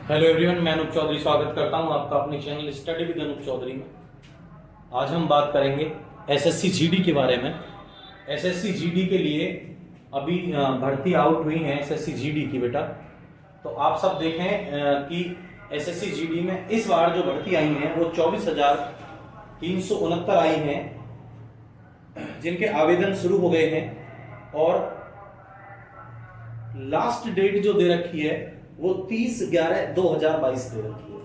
Hello everyone, मैं अनूप चौधरी स्वागत करता हूं आपका अपने channel study with Anoop Chaudhary में। आज हम बात करेंगे एसएससी जीडी के बारे में। एसएससी जीडी के लिए अभी भर्ती आउट हुई है एसएससी जीडी की बेटा। तो आप सब देखें कि एसएससी जीडी में इस बार जो भर्ती आई हैं वो 24,369 आई हैं, जिनके आवेदन शुरू हो गए हैं और लास्ट डेट जो दे रखी है वो 30/11/2022 दे रखी है।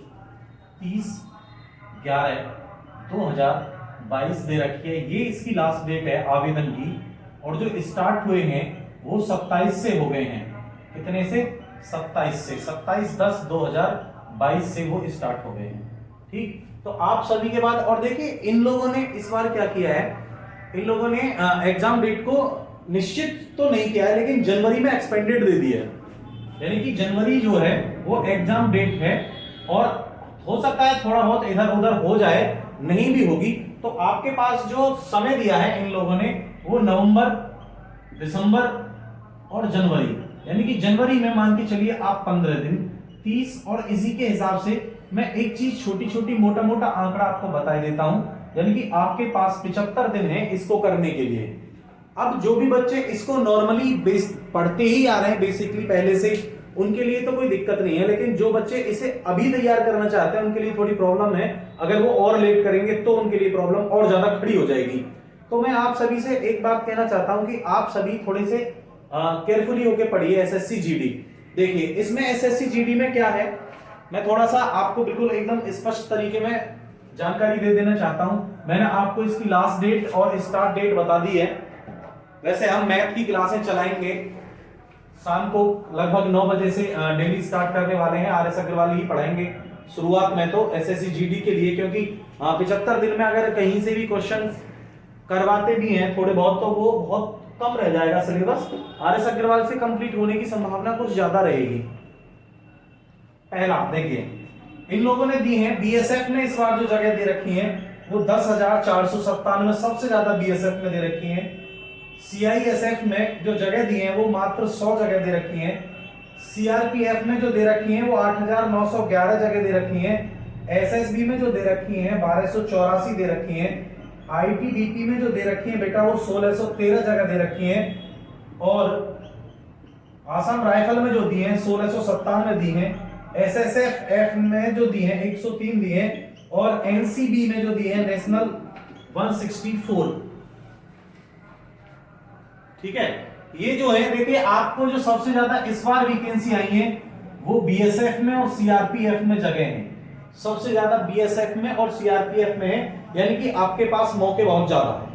30/11/2022 दे रखी है, ये इसकी लास्ट डेट है आवेदन की। और जो स्टार्ट हुए हैं वो 27 से हो गए हैं। कितने से? 27 से। 27/10/2022 से वो स्टार्ट हो गए हैं। ठीक, तो आप सभी के बाद और देखिए इन लोगों ने इस बार क्या किया है, इन लोगों ने एग्जाम डेट को निश्चित तो नहीं किया है, लेकिन जनवरी में एक्सपेंडेड दे दिया है। यानी कि जनवरी जो है वो एग्जाम डेट है और हो सकता है थोड़ा बहुत इधर उधर हो जाए, नहीं भी होगी। तो आपके पास जो समय दिया है इन लोगों ने वो नवंबर, दिसंबर और जनवरी, यानी कि जनवरी में मान के चलिए आप 15 दिन, 30। और इसी के हिसाब से मैं एक चीज छोटी छोटी मोटा मोटा आंकड़ा आपको बता देता हूं, यानी कि आपके पास 75 दिन है इसको करने के लिए। अब जो भी बच्चे इसको नॉर्मली पढ़ते ही आ रहे हैं बेसिकली पहले से, उनके लिए तो कोई दिक्कत नहीं है, लेकिन जो बच्चे इसे अभी तैयार करना चाहते हैं उनके लिए थोड़ी प्रॉब्लम है। अगर वो और लेट करेंगे तो उनके लिए प्रॉब्लम और ज्यादा खड़ी हो जाएगी। तो मैं आप सभी से एक बात कहना चाहता हूं कि आप सभी थोड़े से केयरफुली होकर पढ़िए एसएससी जीडी। देखिए इसमें एसएससी जीडी में क्या है, मैं थोड़ा सा आपको बिल्कुल एकदम स्पष्ट तरीके में जानकारी दे देना चाहता हूं। मैंने आपको इसकी लास्ट डेट और स्टार्ट डेट बता दी है। वैसे हम मैथ की क्लासें चलाएंगे शाम को लगभग 9 बजे से डेली स्टार्ट करने वाले हैं। आर एस अग्रवाल ही पढ़ाएंगे शुरुआत में तो एसएससी जीडी के लिए, क्योंकि 75 दिन में अगर कहीं से भी क्वेश्चन करवाते भी हैं थोड़े बहुत तो वो बहुत कम रह जाएगा सिलेबस। आर एस अग्रवाल से कंप्लीट होने की संभावना कुछ ज्यादा रहेगी। पहला देखिए इन लोगों ने दी है, बीएसएफ ने इस बार जो जगह दे रखी है वो 10,497 सबसे ज्यादा बीएसएफ में दे रखी है। सीआईएसएफ में जो जगह दी है वो मात्र 100 जगह दे रखी है। सीआरपीएफ में जो दे रखी है वो 8,911 जगह दे रखी है। एसएसबी में जो दे रखी है 1284 दे रखी है। आईटीबीपी में जो दे रखी है बेटा वो 1613 जगह दे रखी है। और आसाम राइफल में जो दी है 1697 दी है। एसएसएफ में जो दी है 103 दी है। और एनसीबी में जो दी है नेशनल 164। ठीक है, ये जो है देखिए आपको जो सबसे ज्यादा इस बार वैकेंसी आई है वो बीएसएफ में और सीआरपीएफ में जगह है। सबसे ज्यादा बीएसएफ में और सीआरपीएफ में है, यानी कि आपके पास मौके बहुत ज्यादा है।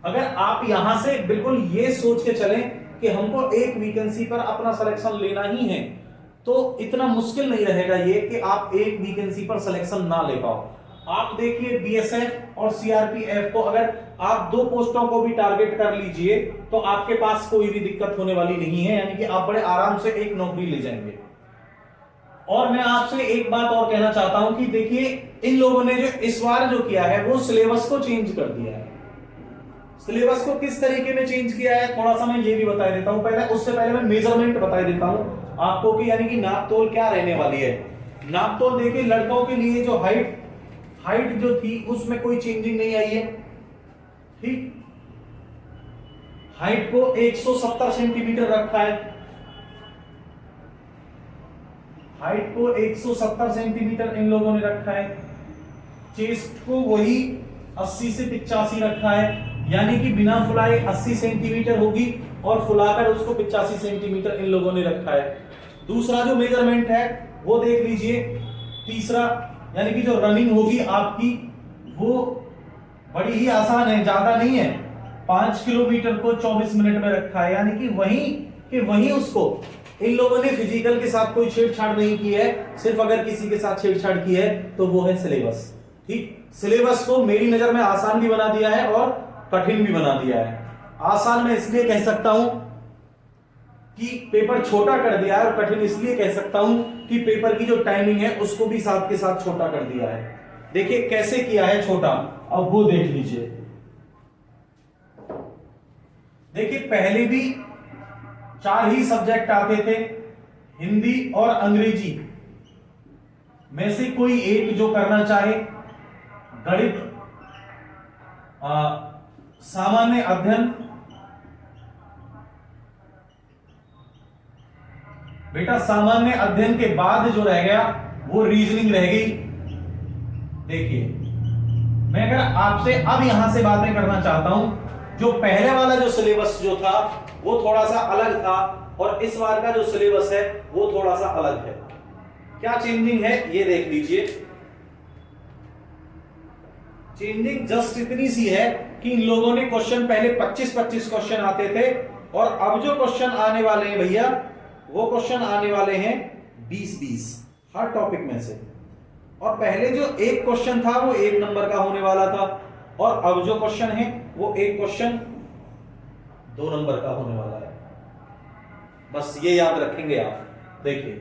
अगर आप यहां से बिल्कुल ये सोच के चलें कि हमको एक वैकेंसी पर अपना सिलेक्शन लेना ही है, तो इतना मुश्किल नहीं रहेगा ये कि आप एक वैकेंसी पर सिलेक्शन ना ले पाओ। आप देखिए बीएसएफ और सीआरपीएफ को अगर आप 2 पोस्टों को भी टारगेट कर लीजिए तो आपके पास कोई भी दिक्कत होने वाली नहीं है, यानी कि आप बड़े आराम से एक नौकरी ले जाएंगे। और मैं आपसे एक बात और कहना चाहता हूं कि देखिए इन लोगों ने जो इस बार जो किया है वो सिलेबस को चेंज कर दिया है। सिलेबस को किस तरीके में चेंज किया है थोड़ा सा मैं ये भी बता देता हूं। उससे पहले मैं मेजरमेंट बता देता हूं आपको कि यानी कि नापतोल क्या रहने वाली है। नापतोल देखिए लड़कों के लिए जो हाइट जो थी उसमें कोई चेंजिंग नहीं आई है। ठीक, हाइट को 170 सेंटीमीटर रखा है। हाइट को 170 सेंटीमीटर इन लोगों ने रखा है। चेस्ट को वही 80 से 85 रखा है, यानी कि बिना फुलाए 80 सेंटीमीटर होगी और फुलाकर उसको 85 सेंटीमीटर इन लोगों ने रखा है। दूसरा जो मेजरमेंट है वो देख लीजिए। तीसरा यानी कि जो रनिंग होगी आपकी वो बड़ी ही आसान है, ज्यादा नहीं है। 5 किलोमीटर को 24 मिनट में रखा है, यानी कि वहीं उसको इन लोगों ने फिजिकल के साथ कोई छेड़छाड़ नहीं की है। सिर्फ अगर किसी के साथ छेड़छाड़ की है तो वो है सिलेबस। ठीक, सिलेबस को मेरी नजर में आसान भी बना दिया है और कठिन भी बना दिया है। आसान मैं इसलिए कह सकता हूं कि पेपर छोटा कर दिया है, और कठिन इसलिए कह सकता हूं कि पेपर की जो टाइमिंग है उसको भी साथ के साथ छोटा कर दिया है। देखिए कैसे किया है छोटा, अब वो देख लीजिए। देखिए पहले भी 4 ही सब्जेक्ट आते थे, हिंदी और अंग्रेजी। में से कोई एक जो करना चाहे, गणित सामान्य अध्ययन, बेटा सामान्य अध्ययन के बाद जो रह गया वो रीजनिंग रह गई। देखिए मैं अगर आपसे अब यहां से बातें करना चाहता हूं, जो पहले वाला जो सिलेबस जो था वो थोड़ा सा अलग था और इस बार का जो सिलेबस है वो थोड़ा सा अलग है। क्या चेंजिंग है ये देख लीजिए। चेंजिंग जस्ट इतनी सी है कि इन लोगों ने क्वेश्चन पहले 25-25 क्वेश्चन आते थे और अब जो क्वेश्चन आने वाले हैं भैया वो क्वेश्चन आने वाले हैं 20-20 हर टॉपिक में से। और पहले जो एक क्वेश्चन था वो 1 नंबर का होने वाला था और अब जो क्वेश्चन है वो एक क्वेश्चन 2 नंबर का होने वाला है। बस ये याद रखेंगे आप। देखिए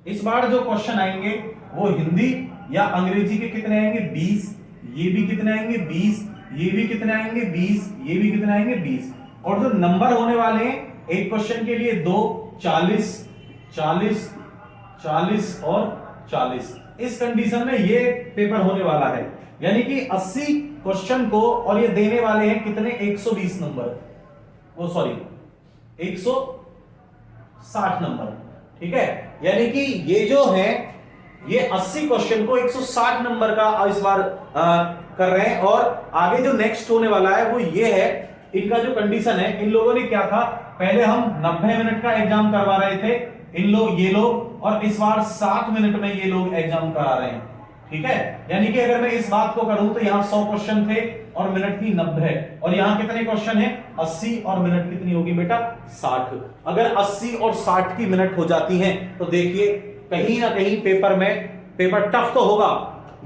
इस बार जो क्वेश्चन आएंगे वो हिंदी या अंग्रेजी के कितने आएंगे 20, ये भी कितने आएंगे 20, ये भी कितने आएंगे 20, ये भी कितने आएंगे 20। और जो नंबर होने वाले हैं एक क्वेश्चन के लिए 2, 40, 40, 40 और 40। इस कंडीशन में ये पेपर होने वाला है, यानी कि 80 क्वेश्चन को और ये देने वाले हैं कितने 120 नंबर, वो सॉरी 160 नंबर। ठीक है, यानी कि ये जो है ये 80 क्वेश्चन को 160 नंबर का इस बार कर रहे हैं। और आगे जो नेक्स्ट होने वाला है वो ये है, इनका जो कंडीशन है, इन लोगों ने क्या था, पहले हम 90 मिनट का एग्जाम करवा रहे थे इन लोग, ये लोग, और इस बार 7 मिनट में ये लोग एग्जाम करा रहे हैं। ठीक है, यानी कि अगर मैं इस बात को करूं तो यहां 100 क्वेश्चन थे और मिनट थी 90 और यहां कितने क्वेश्चन है 80 और मिनट कितनी होगी बेटा 60। अगर 80 और 60 की मिनट हो जाती हैं तो देखिए कहीं ना कहीं पेपर टफ तो होगा,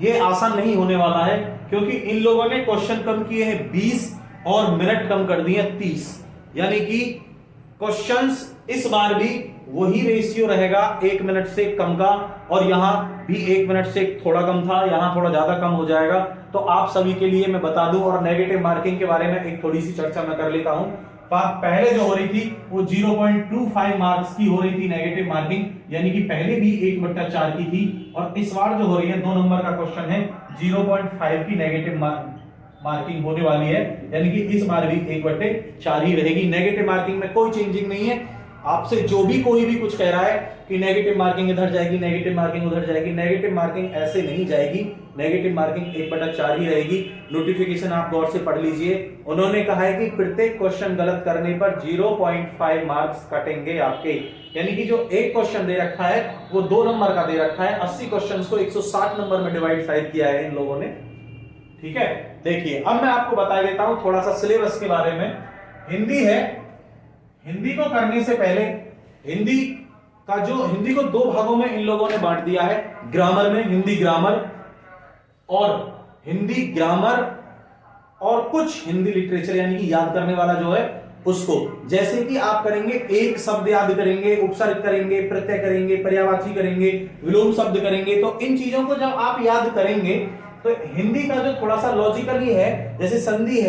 ये आसान नहीं होने वाला है, क्योंकि इन लोगों ने क्वेश्चन कम किए हैं 20 और मिनट कम कर दिए 30। यानी कि क्वेश्चंस इस बार भी वही रेशियो रहेगा 1 मिनट से कम का, और यहां भी 1 मिनट से थोड़ा कम था, यहां थोड़ा ज्यादा कम हो जाएगा। तो आप सभी के लिए मैं बता दूं, और नेगेटिव मार्किंग के बारे में एक थोड़ी सी चर्चा मैं कर लेता हूं। पहले जो हो रही थी वो 0.25 मार्क्स की हो रही थी नेगेटिव मार्किंग, यानी कि पहले भी 1/4 की थी, और इस बार जो हो रही है 2 नंबर का क्वेश्चन है 0.5 की नेगेटिव मार्किंग होने वाली है, यानी कि इस बार भी 1/4 ही रहेगी। नेगेटिव मार्किंग में कोई चेंजिंग नहीं है। आपसे जो भी कोई भी कुछ कह रहा है कि नेगेटिव मार्किंग इधर जाएगी, नेगेटिव मार्किंग उधर जाएगी, नेगेटिव मार्किंग ऐसे नहीं जाएगी। नेगेटिव मार्किंग 1/4 ही रहेगी। नोटिफिकेशन आप गौर से पढ़ लीजिए। उन्होंने कहा है कि प्रत्येक क्वेश्चन गलत करने पर 0.5 मार्क्स कटेंगे आपके, यानी कि जो एक क्वेश्चन दे रखा है वो 2 नंबर का दे रखा है। 80 क्वेश्चंस को 160 नंबर में डिवाइड शायद किया है इन लोगों ने। ठीक है, देखिए अब मैं आपको बता देता हूं थोड़ा सा सिलेबस के बारे में। हिंदी है, हिंदी को करने से पहले हिंदी को 2 भागों में इन लोगों ने बांट दिया है। ग्रामर में हिंदी ग्रामर और कुछ हिंदी लिटरेचर, यानी कि याद करने वाला जो है उसको, जैसे कि आप करेंगे एक शब्द याद करेंगे, उपसर्ग करेंगे, प्रत्यय करेंगे, पर्यायवाची करेंगे, विलोम शब्द करेंगे। तो इन चीजों को जब आप याद करेंगे तो हिंदी का जो थोड़ा सा लॉजिकली है, जैसे संधि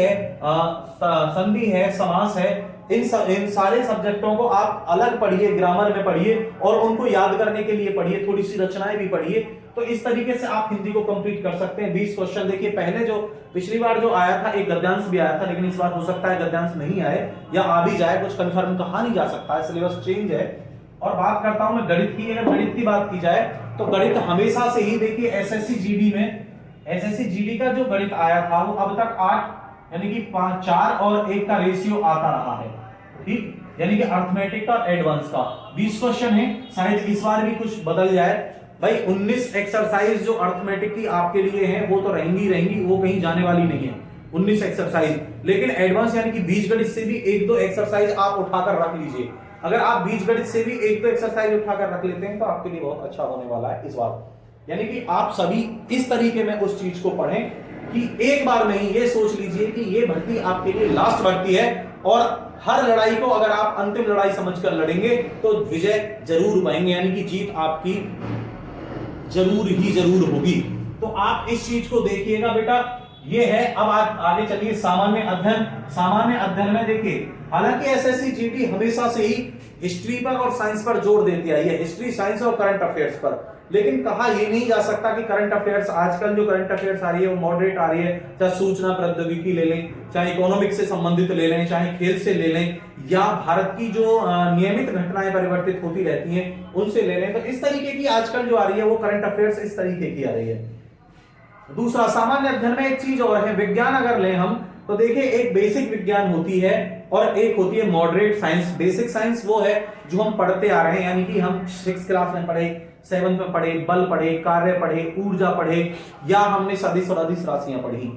है, समास है, इन सारे सब्जेक्टों को आप अलग पढ़िए, ग्रामर में पढ़िए और उनको याद करने के लिए पढ़िए, थोड़ी सी रचनाएं भी पढ़िए। तो इस तरीके से आप हिंदी को कंप्लीट कर सकते हैं। 20 क्वेश्चन देखिए, पहले जो पिछली बार जो आया था एक गद्यांश भी आया था, लेकिन इस बार हो सकता है गद्यांश नहीं आए या आ भी जाए, कुछ कंफर्म कहा नहीं जा सकता है, सिलेबस चेंज है। और बात करता हूं मैं गणित की। अगर गणित की बात की जाए तो गणित हमेशा से ही देखिए एसएससी जीडी का जो गणित आया था वो अब तक 8 यानी कि 4 और 1 का रेशियो आता रहा है। ठीक, यानी कि अर्थमेटिक का एडवांस का 20 क्वेश्चन है, शायद इस बार भी कुछ बदल जाए। भाई 19 एक्सरसाइज जो अर्थमेटिक की आपके लिए हैं वो तो रहेंगी, वो कहीं जाने वाली नहीं है 19 एक्सरसाइज। लेकिन एडवांस यानी कि बीजगणित से भी 1-2 एक्सरसाइज आप उठाकर रख लीजिए। अगर आप बीजगणित से भी 1-2 एक्सरसाइज उठाकर रख लेते हैं तो आपके लिए बहुत अच्छा होने वाला है इस बार। यानी कि आप सभी इस तरीके में उस चीज को पढ़ें कि एक बार में ही ये सोच लीजिए कि ये भर्ती आपके लिए लास्ट भर्ती है, और हर लड़ाई को अगर आप अंतिम लड़ाई समझकर लड़ेंगे तो विजय जरूर पाएंगे, यानी कि जीत आपकी जरूर होगी। तो आप इस चीज को देखिएगा बेटा, ये है। अब आप आगे चलिए सामान्य अध्ययन में देखिए, हालांकि एसएससी जीडी हमेशा से ही हिस्ट्री पर और साइंस पर जोर देती आई है, हिस्ट्री, साइंस और करंट अफेयर्स पर। लेकिन कहा यह नहीं जा सकता कि करंट अफेयर्स, आजकल जो करंट अफेयर्स आ रही है वो मॉडरेट आ रही है, चाहे सूचना प्रौद्योगिकी ले लें, चाहे इकोनॉमिक्स से संबंधित ले लें, चाहे खेल से ले लें, या भारत की जो नियमित घटनाएं परिवर्तित होती रहती हैं उनसे ले लें, तो इस तरीके की आजकल जो आ रही है वो करंट अफेयर्स इस तरीके की आ रही है। दूसरा, सामान्य अध्ययन में एक चीज और है, विज्ञान अगर लें हम तो देखिए एक बेसिक विज्ञान होती है और एक होती है मॉडरेट साइंस। बेसिक साइंस वो है जो हम पढ़ते आ रहे हैं, यानी कि हम 6th क्लास में पढ़े, 7th में पढ़े, बल पढ़े, कार्य पढ़े, ऊर्जा पढ़े, या हमने सदिश और अदिश राशियां पढ़ी।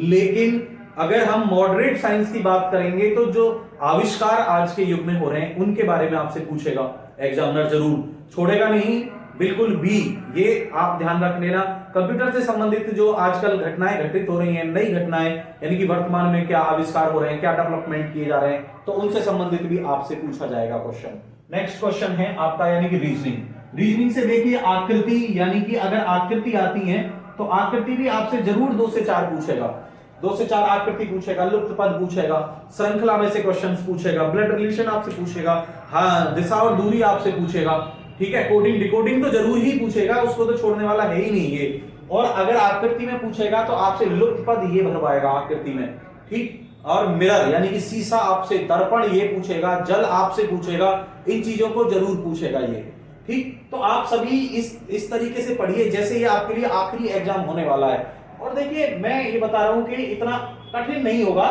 लेकिन अगर हम मॉडरेट साइंस की बात करेंगे तो जो आविष्कार आज के युग में हो रहे हैं उनके बारे में आपसे पूछेगा एग्जामिनर, जरूर छोड़ेगा नहीं, बिल्कुल भी, ये आप ध्यान रख लेना। कंप्यूटर से संबंधित जो आजकल घटनाएं घटित हो रही हैं, नई घटनाएं, यानी कि वर्तमान में क्या आविष्कार हो रहे हैं, क्या डेवलपमेंट किए जा रहे हैं, तो उनसे संबंधित भी आपसे पूछा जाएगा क्वेश्चन। नेक्स्ट क्वेश्चन है आपका यानी कि रीजनिंग। रीजनिंग से देखिए आकृति, यानी कि अगर आकृति आती है तो आकृति भी आपसे जरूर 2 से 4 पूछेगा, 2 से 4 आकृति पूछेगा, लुप्त पद पूछेगा, श्रृंखला में से क्वेश्चंस पूछेगा, ब्लड रिलेशन आपसे पूछेगा, हाँ दिशा और दूरी आपसे पूछेगा, ठीक है, कोडिंग डिकोडिंग तो जरूर ही पूछेगा, उसको तो छोड़ने वाला है ही नहीं ये। और अगर आकृति में पूछेगा तो आपसे लुप्त पद ये भरवाएगा आकृति में, ठीक, और मिरर यानी कि शीशा आपसे, दर्पण ये पूछेगा, जल आपसे पूछेगा, इन चीजों को जरूर पूछेगा ये, ठीक। तो आप सभी इस तरीके से पढ़िए जैसे ये आपके लिए आखिरी एग्जाम होने वाला है। और देखिए मैं ये बता रहा हूं कि इतना कठिन नहीं होगा,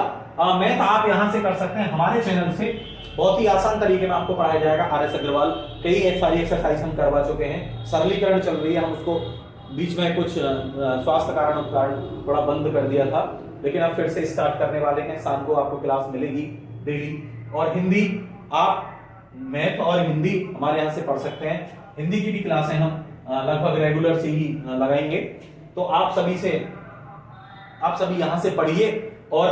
मैथ आप यहां से कर सकते हैं हमारे चैनल से, बहुत ही आसान तरीके में आपको पढ़ाया जाएगा। RS अग्रवाल, कई सारी एक्सरसाइज हम करवा चुके हैं, सरलीकरण चल रही है, हम उसको बीच में कुछ स्वास्थ्य कारण थोड़ा बंद कर दिया था, लेकिन अब फिर से स्टार्ट करने वाले हैं। शाम को आपको क्लास मिलेगी डेली। और हिंदी, आप मैथ और हिंदी हमारे यहाँ से पढ़ सकते हैं, हिंदी की भी क्लासें हम लगभग रेगुलर से ही लगाएंगे। तो आप सभी यहाँ से पढ़िए और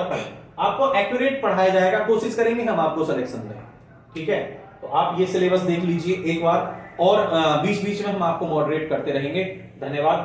आपको एक्यूरेट पढ़ाया जाएगा, कोशिश करेंगे हम आपको सिलेक्शन दें, ठीक है। तो आप ये सिलेबस देख लीजिए एक बार, और बीच बीच में हम आपको मॉडरेट करते रहेंगे। धन्यवाद।